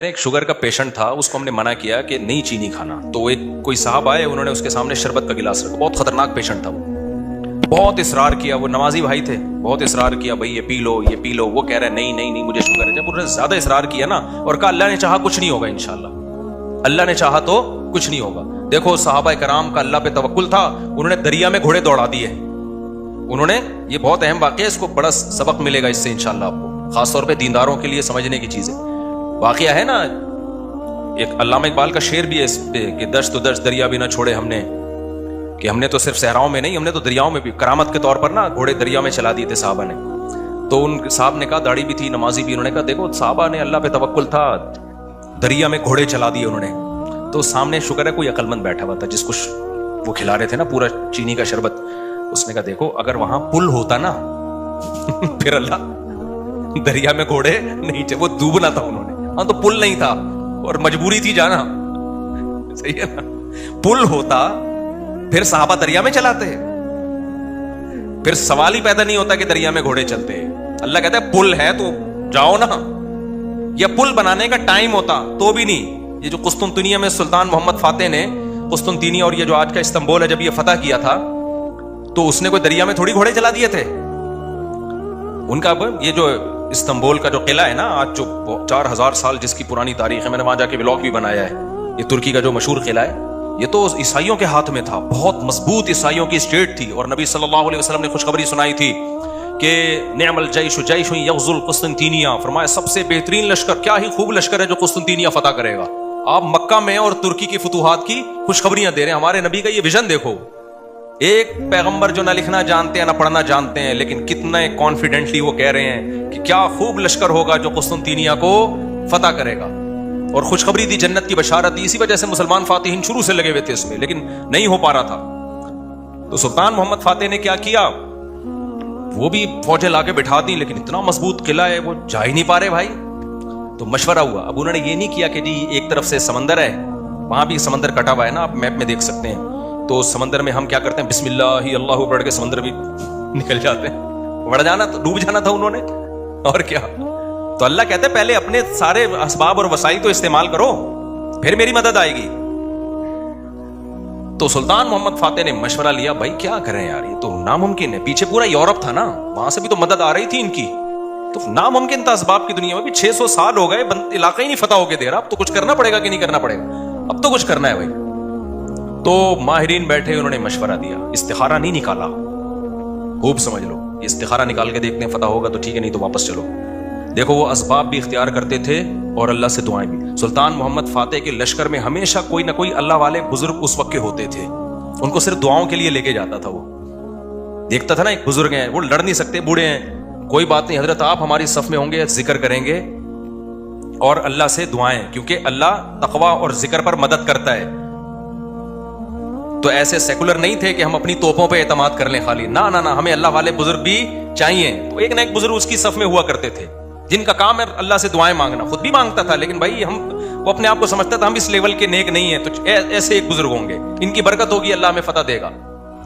ایک شوگر کا پیشنٹ تھا, اس کو ہم نے منع کیا کہ نہیں چینی کھانا. تو ایک کوئی صاحب آئے, انہوں نے اس کے سامنے شربت کا گلاس رکھا. بہت خطرناک پیشنٹ تھا, وہ بہت اصرار کیا, وہ نمازی بھائی تھے, بہت اصرار کیا بھائی یہ پی لو یہ پی لو. وہ کہہ رہے نہیں نہیں نہیں مجھے شوگر ہے. جب انہوں نے زیادہ اصرار کیا نا اور کہا اللہ نے چاہا کچھ نہیں ہوگا انشاءاللہ, اللہ نے چاہا تو کچھ نہیں ہوگا. دیکھو صحابہ کرام کا اللہ پہ توکل تھا, انہوں نے دریا میں گھوڑے دوڑا دیے. انہوں نے, یہ بہت اہم واقعہ ہے, اس کو بڑا سبق ملے گا اس سے انشاءاللہ آپ کو, خاص طور پہ دینداروں کے لیے سمجھنے کی چیزیں. واقعہ ہے نا, ایک علامہ اقبال کا شعر بھی ہے اس پہ کہ دشت و دشت دریا بھی نہ چھوڑے ہم نے, کہ ہم نے تو صرف صحراؤں میں نہیں, ہم نے تو دریاؤں میں بھی کرامت کے طور پر نا گھوڑے دریا میں چلا دیے تھے صحابہ نے. تو ان صاحب نے کہا, داڑھی بھی تھی نمازی بھی, انہوں نے کہا دیکھو صحابہ نے اللہ پہ توکل تھا, دریا میں گھوڑے چلا دیے انہوں نے. تو سامنے شکر ہے کوئی عقل مند بیٹھا ہوا تھا جس کو وہ کھلا رہے تھے نا پورا چینی کا شربت. اس نے کہا دیکھو اگر وہاں پل ہوتا نا پھر اللہ دریا میں گھوڑے نہیں تھے, وہ ڈوبنا تھا انہوں نے, ہاں تو پل نہیں تھا اور مجبوری تھی جانا, صحیح ہے نا. پل ہوتا پھر صحابہ دریا میں چلاتے, پھر سوال ہی پیدا نہیں ہوتا کہ دریا میں گھوڑے چلتے. اللہ کہتا ہے پل ہے تو جاؤ نا, یا پل بنانے کا ٹائم ہوتا تو بھی نہیں. یہ جو قسطنطنیہ میں سلطان محمد فاتح نے قسطنطنیہ اور یہ جو آج کا استنبول ہے جب یہ فتح کیا تھا, تو اس نے کوئی دریا میں تھوڑی گھوڑے چلا دیے تھے. ان کا یہ جو استنبول کا جو قلعہ ہے نا آج جو 4000 سال جس کی پرانی تاریخ ہے, میں نے وہاں جا کے ولاگ بھی بنایا ہے, یہ ترکی کا جو مشہور قلعہ ہے, یہ تو عیسائیوں کے ہاتھ میں تھا, بہت مضبوط عیسائیوں کی اسٹیٹ تھی. اور نبی صلی اللہ علیہ وسلم نے خوشخبری سنائی تھی کہ نعم الجیش جیش یغزو القسطنطینیہ, فرمایا سب سے بہترین لشکر, کیا ہی خوب لشکر ہے جو قسطنطینیہ فتح کرے گا. آپ مکہ میں اور ترکی کی فتوحات کی خوشخبریاں دے رہے ہیں. ہمارے نبی کا یہ ویژن دیکھو, ایک پیغمبر جو نہ لکھنا جانتے ہیں نہ پڑھنا جانتے ہیں, لیکن کتنے کانفیڈنٹلی وہ کہہ رہے ہیں کہ کیا خوب لشکر ہوگا جو قسطنطینیہ کو فتح کرے گا. اور خوشخبری دی, جنت کی بشارت دی. اسی وجہ سے مسلمان فاتحین شروع سے لگے ہوئے تھے اس میں, لیکن نہیں ہو پا رہا تھا. تو سلطان محمد فاتح نے کیا کیا, وہ بھی فوجیں لا کے بٹھا دی, لیکن اتنا مضبوط قلعہ ہے وہ جا ہی نہیں پا رہے بھائی. تو مشورہ ہوا. اب انہوں نے یہ نہیں کیا کہ جی ایک طرف سے سمندر ہے, وہاں بھی سمندر کٹا ہوا ہے نا, آپ میپ میں دیکھ سکتے ہیں. تو سمندر میں ہم کیا کرتے ہیں, بسم اللہ ہی اللہ پڑھ کے سمندر بھی نکل جاتے ہیں. بڑھ جانا تو ڈوب جانا تھا انہوں نے, اور کیا. تو اللہ کہتے ہیں پہلے اپنے سارے اسباب اور وسائل تو استعمال کرو, پھر میری مدد آئے گی. تو سلطان محمد فاتح نے مشورہ لیا, بھائی کیا کریں یار, یہ تو ناممکن ہے. پیچھے پورا یورپ تھا نا, وہاں سے بھی تو مدد آ رہی تھی ان کی, تو ناممکن تھا اسباب کی دنیا میں بھی. 600 سال ہو گئے, علاقہ ہی نہیں فتح ہو کے دے رہا, اب تو کچھ کرنا پڑے گا کہ نہیں کرنا پڑے گا, اب تو کچھ کرنا ہے بھائی. تو ماہرین بیٹھے, انہوں نے مشورہ دیا, استخارہ نہیں نکالا. خوب سمجھ لو, استخارہ نکال کے دیکھتے ہیں فتح ہوگا تو ٹھیک ہے, نہیں تو واپس چلو. دیکھو وہ اسباب بھی اختیار کرتے تھے اور اللہ سے دعائیں بھی. سلطان محمد فاتح کے لشکر میں ہمیشہ کوئی نہ کوئی اللہ والے بزرگ اس وقت کے ہوتے تھے, ان کو صرف دعاؤں کے لیے لے کے جاتا تھا. وہ دیکھتا تھا نا ایک بزرگ ہیں, وہ لڑ نہیں سکتے, بوڑھے ہیں, کوئی بات نہیں حضرت آپ ہماری صف میں ہوں گے, ذکر کریں گے اور اللہ سے دعائیں, کیونکہ اللہ تقوی اور ذکر پر مدد کرتا ہے. تو ایسے سیکولر نہیں تھے کہ ہم اپنی توپوں پہ اعتماد کر لیں خالی, نہ نہ نہ, ہمیں اللہ والے بزرگ بھی چاہیے. تو ایک نہ ایک بزرگ اس کی صف میں ہوا کرتے تھے جن کا کام ہے اللہ سے دعائیں مانگنا. خود بھی مانگتا تھا, لیکن بھائی وہ اپنے آپ کو سمجھتا تھا ہم اس لیول کے نیک نہیں ہیں, تو ایسے ایک بزرگ ہوں گے, ان کی برکت ہوگی, اللہ ہمیں فتح دے گا.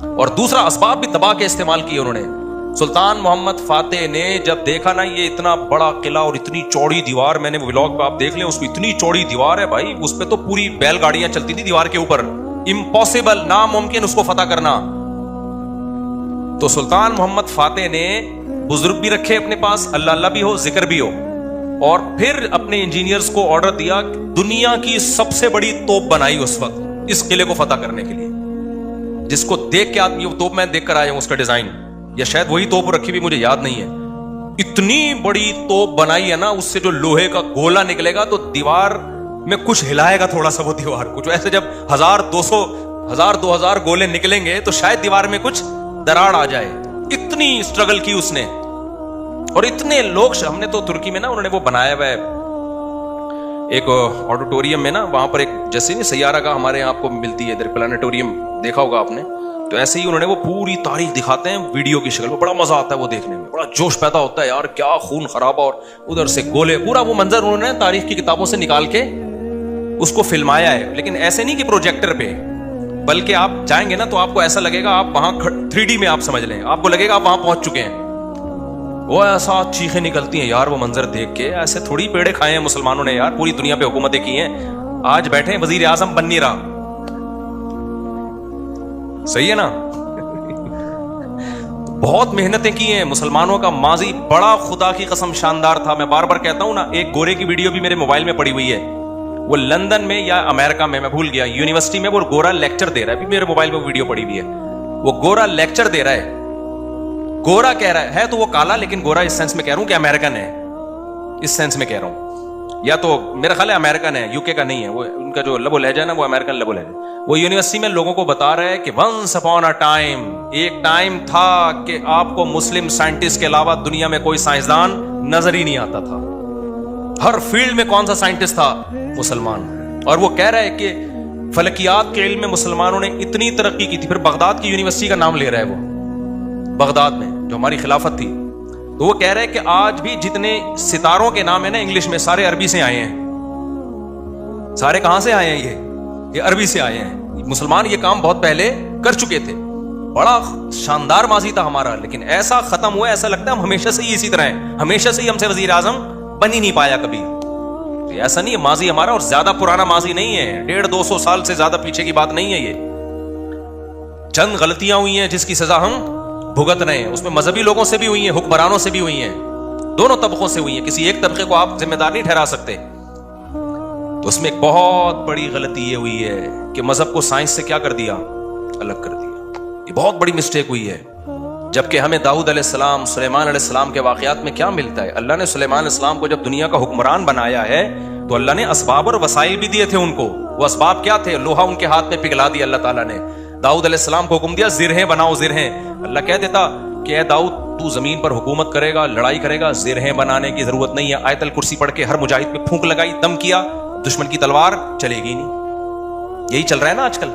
اور دوسرا اسباب بھی دبا کے استعمال کیے انہوں نے. سلطان محمد فاتح نے جب دیکھا نا یہ اتنا بڑا قلعہ اور اتنی چوڑی دیوار, میں نے وہ ولاگ پہ آپ دیکھ لیں, اس کو اتنی چوڑی دیوار ہے بھائی, اس پہ تو پوری بیل گاڑیاں چلتی تھی دیوار کے اوپر, امپاسبل, ناممکن اس کو فتح کرنا. تو سلطان محمد فاتح نے بزرگ بھی رکھے اپنے پاس, اللہ اللہ بھی ہو, ذکر بھی ہو, اور پھر اپنے انجینئرز کو آرڈر دیا, دنیا کی سب سے بڑی توپ بنائی اس وقت اس قلعے کو فتح کرنے کے لیے, جس کو دیکھ کے آدمی, وہ توپ میں دیکھ کر آیا ہوں اس کا ڈیزائن, یا شاید وہی توپ رکھی بھی, مجھے یاد نہیں ہے. اتنی بڑی توپ بنائی ہے نا, اس سے جو لوہے کا گولا نکلے گا تو دیوار میں کچھ ہلائے گا تھوڑا سا وہ دیوار, کچھ ایسے جب 1000-2000 گولے نکلیں گے تو شاید دیوار میں کچھ دراڑ آ جائے. اتنی اسٹرگل کی اس نے, اور اتنے لوگ, ہم نے تو ترکی میں نا انہوں نے وہ بنایا ہوا ہے ایک آڈیٹوریم میں نا, وہاں پر ایک جیسے نہیں سیارہ کا ہمارے یہاں آپ کو ملتی ہے ادھر پلانیٹوریم, دیکھا ہوگا آپ نے, تو ایسے ہی انہوں نے وہ پوری تاریخ دکھاتے ہیں ویڈیو کی شکل میں. بڑا مزہ آتا ہے وہ دیکھنے میں, بڑا جوش پیدا ہوتا ہے یار, کیا خون خرابہ, اور ادھر سے گولے, پورا وہ منظر انہوں نے تاریخ کی کتابوں سے نکال کے اس کو فلمایا ہے. لیکن ایسے نہیں کہ پروجیکٹر پہ, بلکہ آپ جائیں گے نا تو آپ کو ایسا لگے گا آپ وہاں 3D میں, آپ سمجھ لیں, آپ کو لگے گا آپ وہاں پہنچ چکے ہیں. وہ ایسا چیخیں نکلتی ہیں یار وہ منظر دیکھ کے, ایسے تھوڑی پیڑے کھائے ہیں مسلمانوں نے یار, پوری دنیا پہ حکومتیں کی ہیں, آج بیٹھے ہیں وزیر اعظم بن نہیں رہا. صحیح ہے نا. بہت محنتیں کی ہیں مسلمانوں کا ماضی بڑا خدا کی قسم شاندار تھا. میں بار بار کہتا ہوں نا, ایک گورے کی ویڈیو بھی میرے موبائل میں پڑی ہوئی ہے, وہ لندن میں یا امریکہ میں بھول گیا, یونیورسٹی میں وہ گورا لیکچر دے رہا ہے, میرے موبائل میں وہ ویڈیو پڑی ہوئی ہے. وہ گورا لیکچر دے رہا ہے, گورا کہہ رہا ہے تو وہ کالا, لیکن گورا اس سینس میں کہہ رہا ہوں کہ امریکن ہے, اس سینس میں کہہ رہا ہوں, یا تو میرا خیال ہے امریکن ہے, یو کے کا نہیں ہے, وہ ان کا جو لب و لہجہ ہے نا وہ امریکن لب و لہجہ. وہ یونیورسٹی میں لوگوں کو بتا رہا ہے کہ ونس اپون اے ٹائم, ایک ٹائم تھا کہ آپ کو مسلم سائنٹسٹ کے علاوہ دنیا میں کوئی سائنسدان نظر ہی نہیں آتا تھا. ہر فیلڈ میں کون سا سائنٹسٹ تھا؟ مسلمان. اور وہ کہہ رہا ہے کہ فلکیات کے علم میں مسلمانوں نے اتنی ترقی کی تھی. پھر بغداد کی یونیورسٹی کا نام لے رہا ہے وہ, بغداد میں جو ہماری خلافت تھی. تو وہ کہہ رہے ہیں کہ آج بھی جتنے ستاروں کے نام ہیں نا انگلش میں, سارے عربی سے آئے ہیں. سارے کہاں سے آئے ہیں؟ یہ عربی سے آئے ہیں. مسلمان یہ کام بہت پہلے کر چکے تھے. بڑا شاندار ماضی تھا ہمارا, لیکن ایسا ختم ہوا, ایسا لگتا ہے ہم ہمیشہ سے ہی اسی طرح ہیں, ہمیشہ سے ہی ہم سے وزیر اعظم بن ہی نہیں پایا کبھی. ایسا نہیں ہے, ماضی ہمارا اور زیادہ پرانا ماضی نہیں ہے, 150-200 سال سے زیادہ پیچھے کی بات نہیں ہے. یہ چند غلطیاں ہوئی ہیں جس کی سزا ہم بھگت رہے ہیں. اس میں مذہبی لوگوں سے بھی ہوئی ہیں, حکمرانوں سے بھی ہوئی ہیں, دونوں طبقوں سے ہوئی ہیں. کسی ایک طبقے کو آپ ذمہ دار نہیں ٹھہرا سکتے. تو اس میں ایک بہت بڑی غلطی یہ ہوئی ہے کہ مذہب کو سائنس سے کیا کر دیا؟ الگ کر دیا. یہ بہت بڑی مسٹیک ہوئی ہے. جبکہ ہمیں داؤد علیہ السلام, سلیمان علیہ السلام کے واقعات میں کیا ملتا ہے؟ اللہ نے سلیمان علیہ السلام کو جب دنیا کا حکمران بنایا ہے تو اللہ نے اسباب اور وسائل بھی دیے تھے ان کو. وہ اسباب کیا تھے؟ لوہا ان کے ہاتھ میں پگھلا دیا اللہ تعالیٰ نے. داؤد علیہ السلام کو حکم دیا زرہیں بناؤ, زرہیں. اللہ کہہ دیتا کہ اے داؤد تو زمین پر حکومت کرے گا, لڑائی کرے گا, زرہیں بنانے کی ضرورت نہیں ہے. آیت الکرسی پڑھ کے ہر مجاہد پہ پھونک لگائی, دم کیا, دشمن کی تلوار چلے گی نہیں. یہی چل رہا ہے نا آج کل.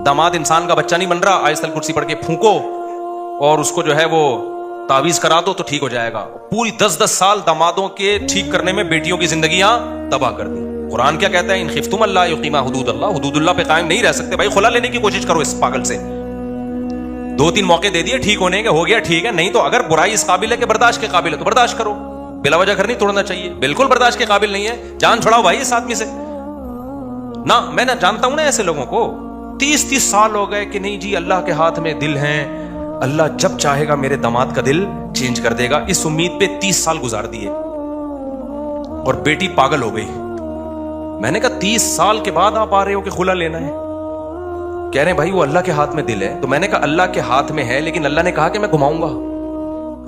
داماد انسان کا بچہ نہیں بن رہا, آیت الکرسی پڑھ کے پھونکو اور اس کو جو ہے وہ تعویذ کرا دو تو ٹھیک ہو جائے گا. پوری 10-10 سال دامادوں کے ٹھیک کرنے میں بیٹیوں کی زندگیاں تباہ کر دی. قرآن کیا کہتا ہے؟ ان خفتم اللہ یقیما حدود اللہ. حدود اللہ پہ قائم نہیں رہ سکتے بھائی, خلا لینے کی کوشش کرو اس پاگل سے. 2-3 موقع دے دیے ٹھیک ہونے کے, ہو گیا ٹھیک ہے, نہیں تو اگر برائی اس قابل ہے کہ برداشت کے قابل ہے تو برداشت کرو. بلا وجہ گھر نہیں توڑنا چاہیے, بالکل برداشت کے قابل نہیں ہے, جان چھڑاؤ بھائی اس آدمی سے. نہ میں نہ جانتا ہوں نا ایسے لوگوں کو, 30-30 سال ہو گئے کہ نہیں جی اللہ کے ہاتھ میں دل ہیں, اللہ جب چاہے گا میرے داماد کا دل چینج کر دے گا. اس امید پہ 30 سال گزار دیے اور بیٹی پاگل ہو گئی. میں نے کہا 30 سال کے بعد آپ آ رہے ہو کہ خلا لینا ہے؟ کہہ رہے ہیں بھائی وہ اللہ کے ہاتھ میں دل ہے. تو میں نے کہا اللہ کے ہاتھ میں ہے, لیکن اللہ نے کہا کہ میں گھماؤں گا.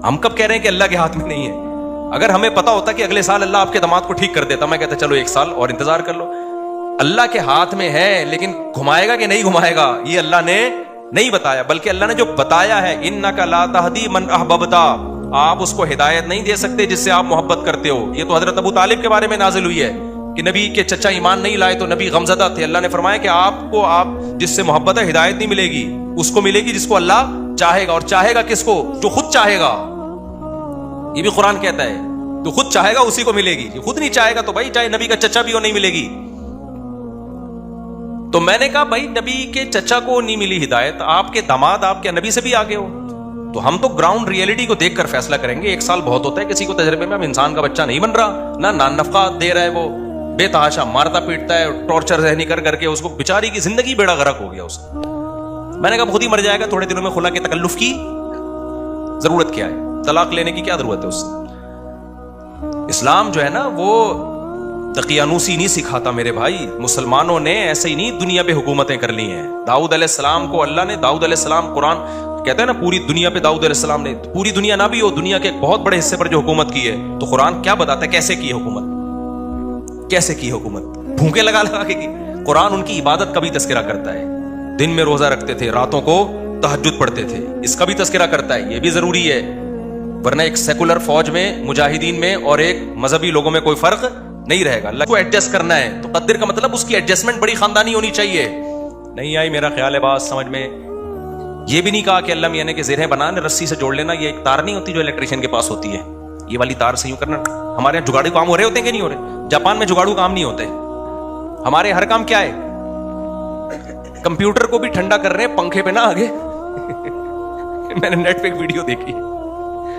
ہم کب کہہ رہے ہیں کہ اللہ کے ہاتھ میں نہیں ہے؟ اگر ہمیں پتا ہوتا کہ اگلے سال اللہ آپ کے داماد کو ٹھیک کر دیتا, میں کہتا چلو 1 سال اور انتظار کر لو. اللہ کے ہاتھ میں ہے, لیکن گھمائے گا کہ نہیں گھمائے گا یہ اللہ نے نہیں بتایا. بلکہ اللہ نے جو بتایا ہے, انک لا تہدی من احببت, آپ اس کو ہدایت نہیں دے سکتے جس سے آپ محبت کرتے ہو. یہ تو حضرت ابو طالب کے بارے میں نازل ہوئی ہے کہ نبی کے چچا ایمان نہیں لائے تو نبی غمزدہ تھے. اللہ نے فرمایا کہ آپ جس سے محبت ہے ہدایت نہیں ملے گی, اس کو ملے گی جس کو اللہ چاہے گا. اور چاہے گا کس کو؟ جو خود چاہے گا. یہ بھی قرآن کہتا ہے تو خود چاہے گا اسی کو ملے گی. جو خود نہیں چاہے گا تو بھائی چاہے نبی کا چچا بھی ہو نہیں ملے گی. تو میں نے کہا بھائی نبی کے چچا کو نہیں ملی ہدایت, آپ کے داماد آپ کے نبی سے بھی آگے ہو, تو ہم تو گراؤنڈ ریئلٹی کو دیکھ کر فیصلہ کریں گے. 1 سال بہت ہوتا ہے کسی کو تجربے میں. اب انسان کا بچہ نہیں بن رہا, نہ نان نفقہ دے رہا ہے, وہ بے تحاشا مارتا پیٹتا ہے, ٹارچر ذہنی کر کے اس کو بیچاری کی زندگی بیڑا غرق ہو گیا اس کا. میں نے کہا خود ہی مر جائے گا, تھوڑے دنوں میں خلا کے تکلف کی ضرورت کیا ہے؟ طلاق لینے کی کیا ضرورت ہے اس سے؟ اسلام جو ہے نا وہ دقیانوسی نہیں سکھاتا میرے بھائی. مسلمانوں نے ایسے ہی نہیں دنیا پہ حکومتیں کر لی ہیں. داؤد علیہ السلام کو اللہ نے, داؤد علیہ السلام, قرآن کہتا ہے نا پوری دنیا پہ داؤد علیہ السلام نے, پوری دنیا نہ بھی ہو, دنیا کے ایک بہت بڑے حصے پر جو حکومت کی ہے, تو قرآن کیا بتاتا ہے کیسے کی حکومت, کیسے کی حکومت, بھوکے لگا کے کی. قرآن ان کی عبادت کا بھی تذکرہ کرتا ہے. دن میں روزہ رکھتے تھے, راتوں کو تہجد پڑھتے تھے, اس کا بھی تذکرہ کرتا ہے. یہ بھی ضروری ہے, ورنہ ایک سیکولر فوج میں, مجاہدین میں اور ایک مذہبی لوگوں میں کوئی فرق نہیں رہے گا. اللہ کو ایڈجسٹ کرنا ہے تو قدر کا مطلب اس کی ایڈجسٹمنٹ بڑی خاندانی ہونی چاہیے. نہیں آئی میرا خیال ہے بات سمجھ میں. یہ بھی نہیں کہا کہ اللہ میاں نے کہ زرہیں بنانے رسی سے جوڑ لینا, یہ ایک تار نہیں ہوتی جو الیکٹریشین کے پاس ہوتی ہے, یہ والی تار سے یوں کرنا. ہمارے یہاں جگاڑو کام ہو رہے ہوتے ہیں کہ نہیں ہو رہے؟ جاپان میں جگاڑو کام نہیں ہوتے. ہمارے ہر کام کیا ہے؟ کمپیوٹر کو بھی ٹھنڈا کر رہے ہیں پنکھے پہ نہ آگے. میں نے نیٹ پہ ایک ویڈیو دیکھی,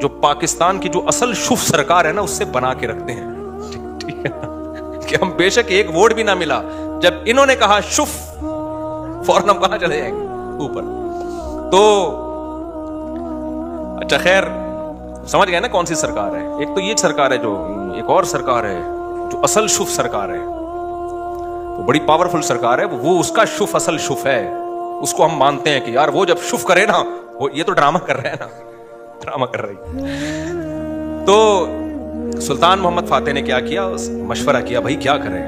جو پاکستان کی جو اصل شف سرکار ہے نا اس سے بنا کے رکھتے ہیں, ٹھیک ہے کہ ہم بے شک ایک ووٹ بھی نہ ملا, جب انہوں نے کہا شف فوراً ہم کہاں چلے جائیں گے اوپر. تو اچھا خیر سمجھ گئے نا کون سی سرکار ہے. ایک تو یہ سرکار ہے, جو ایک اور سرکار ہے جو اصل شف سرکار ہے, وہ بڑی پاورفل سرکار ہے, وہ اس کا شف اصل شف ہے, اس کو ہم مانتے ہیں کہ یار وہ جب شف کرے نا, یہ تو ڈرامہ کر رہے ہیں نا, ڈرامہ کر رہی. تو سلطان محمد فاتح نے کیا کیا, مشورہ کیا بھائی کیا کریں.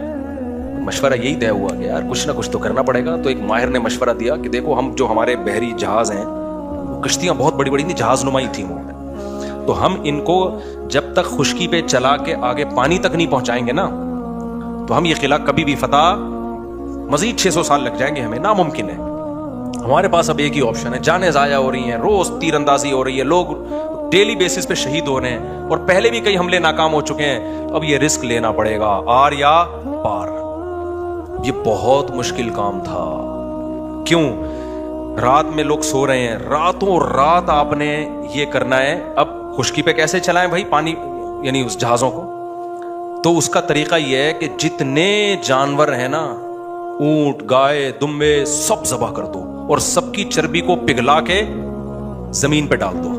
مشورہ یہی طے ہوا کہ یار کچھ نہ کچھ تو کرنا پڑے گا. تو ایک ماہر نے مشورہ دیا کہ دیکھو ہم جو ہمارے بحری جہاز ہیں, کشتیاں بہت بڑی بڑی تھیں, جہاز نمائی تھیں وہ, تو ہم ان کو جب تک خشکی پہ چلا کے آگے پانی تک نہیں پہنچائیں گے نا, تو ہم یہ قلعہ کبھی بھی فتح, مزید 600 سال لگ جائیں گے ہمیں, ناممکن ہے. ہمارے پاس اب ایک ہی آپشن ہے, جانیں ضائع ہو رہی ہیں, روز تیر اندازی ہو رہی ہے, لوگ ڈیلی بیسس پہ شہید ہو رہے ہیں, اور پہلے بھی کئی حملے ناکام ہو چکے ہیں. اب یہ رسک لینا پڑے گا, آر یا پار. یہ بہت مشکل کام تھا. کیوں؟ رات میں لوگ سو رہے ہیں, راتوں رات آپ نے یہ کرنا ہے. اب خشکی پہ کیسے چلائیں بھائی پانی, یعنی اس جہازوں کو؟ تو اس کا طریقہ یہ ہے کہ جتنے جانور ہیں نا, اونٹ, گائے, دمبے, سب ذبح کر دو اور سب کی چربی کو پگھلا کے زمین پہ ڈال دو.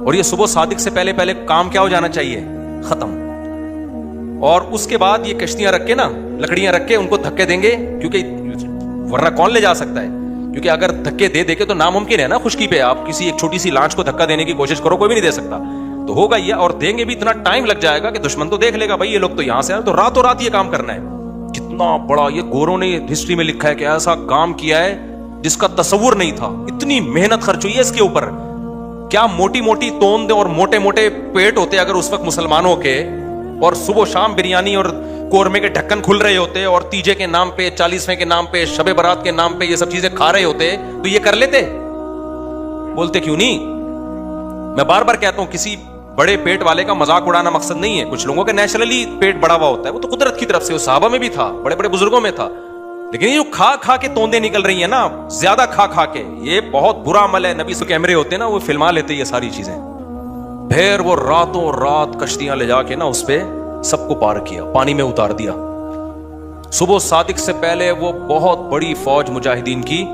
اور یہ صبح صادق سے پہلے پہلے کام کیا ہو جانا چاہیے, ختم. اور اس کے بعد یہ کشتیاں رکھ کے نا, لکڑیاں رکھ کے ان کو دھکے دیں گے, کیونکہ ورنہ کون لے جا سکتا ہے, کیونکہ اگر دھکے دے دے کے تو ناممکن ہے نا خشکی پہ آپ کسی ایک چھوٹی سی لانچ کو دھکا دینے کی کوشش کرو, کوئی بھی نہیں دے سکتا. تو ہوگا یہ, اور دیں گے بھی اتنا ٹائم لگ جائے گا کہ دشمن تو دیکھ لے گا بھائی یہ لوگ تو یہاں سے آئے, تو راتوں رات یہ کام کرنا ہے. کتنا بڑا, یہ گوروں نے ہسٹری میں لکھا ہے کہ ایسا کام کیا ہے جس کا تصور نہیں تھا. اتنی محنت خرچ ہوئی ہے اس کے اوپر. کیا موٹی موٹی توند اور موٹے موٹے پیٹ ہوتے اگر اس وقت مسلمانوں کے, اور صبح شام بریانی اور قورمے کے ڈھکن کھل رہے ہوتے, اور تیجے کے نام پہ, 40ویں کے نام پہ, شب برات کے نام پہ یہ سب چیزیں کھا رہے ہوتے, تو یہ کر لیتے؟ بولتے کیوں نہیں؟ میں بار بار کہتا ہوں کسی بڑے پیٹ والے کا مذاق اڑانا مقصد نہیں ہے. کچھ لوگوں کا نیچرلی پیٹ بڑا ہوا ہوتا ہے, وہ تو قدرت کی طرف سے, وہ صحابہ میں بھی تھا, بڑے بڑے بزرگوں میں تھا. لیکن یہ جو کھا کھا کے توندے نکل رہی ہیں نا, زیادہ کھا کھا کے, یہ بہت برا عمل ہے. نبی سے کیمرے ہوتے نا, وہ فلما لیتے یہ ساری چیزیں. پھر وہ راتوں رات کشتیاں لے جا کے نا اس پہ سب کو پار کیا, پانی میں اتار دیا. صبح صادق سے پہلے وہ بہت بڑی فوج مجاہدین کی,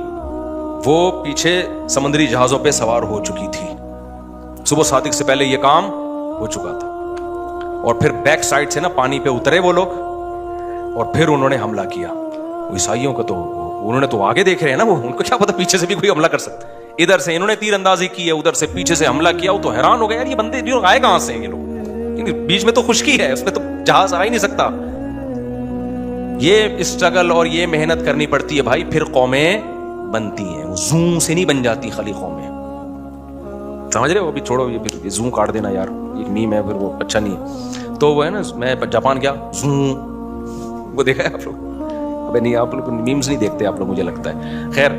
وہ پیچھے سمندری جہازوں پہ سوار ہو چکی تھی. صبح صادق سے پہلے یہ کام ہو چکا تھا. اور پھر بیک سائڈ سے نا پانی پہ اترے وہ لوگ, اور پھر انہوں نے حملہ کیا. عیسائیوں کو تو انہوں نے تو آگے دیکھ رہے ہیں نا, وہ ان کو کیا پتا پیچھے سے بھی کوئی حملہ کر سکتا ہے. ادھر سے انہوں نے تیر اندازی کی ہے, ادھر سے پیچھے سے حملہ کیا. وہ تو حیران ہو گئے, یار یہ بندے آئے کہاں سے ہیں یہ لوگ, بیچ میں تو خشکی ہے, اس میں تو جہاز آ ہی نہیں سکتا. یہ اسٹرگل اور یہ محنت کرنی پڑتی ہے بھائی, پھر قومیں بنتی ہیں. زوں سے نہیں بن جاتی خالی قومیں, سمجھ رہے ہو؟ ابھی چھوڑو یہ, پھر زوں کاٹ دینا یار, ایک میم ہے, پھر وہ اچھا نہیں ہے. تو وہ ہے نا, میں جاپان گیا, زوں, وہ دیکھا ہے آپ لوگ؟ ابھی نہیں, آپ لوگ میمز نہیں دیکھتے آپ لوگ, مجھے لگتا ہے. خیر,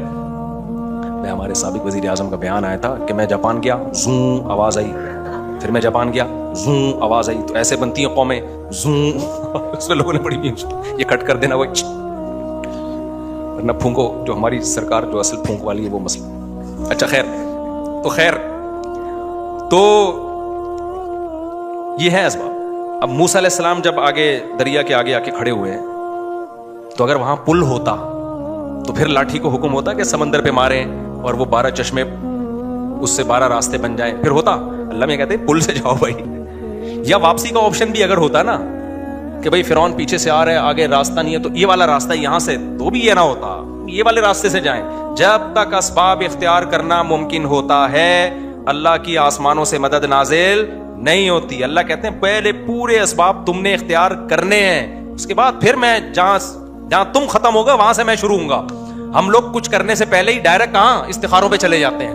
میں ہمارے سابق وزیر اعظم کا بیان آیا تھا کہ میں جاپان گیا, زوں آواز آئی, پھر میں جاپان گیا, زوں آواز آئی. تو ایسے بنتی ہیں قومیں, زوں. اس میں لوگوں نے بڑی میمز, یہ کٹ کر دینا, وہ ورنہ پھونکو, جو ہماری سرکار جو اصل پھونک والی ہے وہ مسئلہ. اچھا خیر, تو خیر, تو یہ ہے اسباب. اب موسیٰ علیہ السلام جب آگے دریا کے آگے آ کے کھڑے ہوئے ہیں, تو اگر وہاں پل ہوتا تو پھر لاٹھی کو حکم ہوتا کہ سمندر پہ ماریں اور وہ 12 چشمے, اس سے 12 راستے بن جائیں, پھر ہوتا. اللہ میں کہتے ہیں پل سے جاؤ بھائی. یا واپسی کا آپشن بھی اگر ہوتا نا کہ بھائی فرعون پیچھے سے آ رہا ہے, آگے راستہ نہیں ہے, تو یہ والا راستہ یہاں سے, تو بھی یہ نہ ہوتا, یہ والے راستے سے جائیں. جب تک اسباب اختیار کرنا ممکن ہوتا ہے, اللہ کی آسمانوں سے مدد نازل نہیں ہوتی. اللہ کہتے ہیں پہلے پورے اسباب تم نے اختیار کرنے ہیں, اس کے بعد پھر میں جہاں تم ختم ہوگا وہاں سے میں شروع ہوں گا. ہم لوگ کچھ کرنے سے پہلے ہی ڈائریکٹ کہاں استخاروں پہ چلے جاتے ہیں.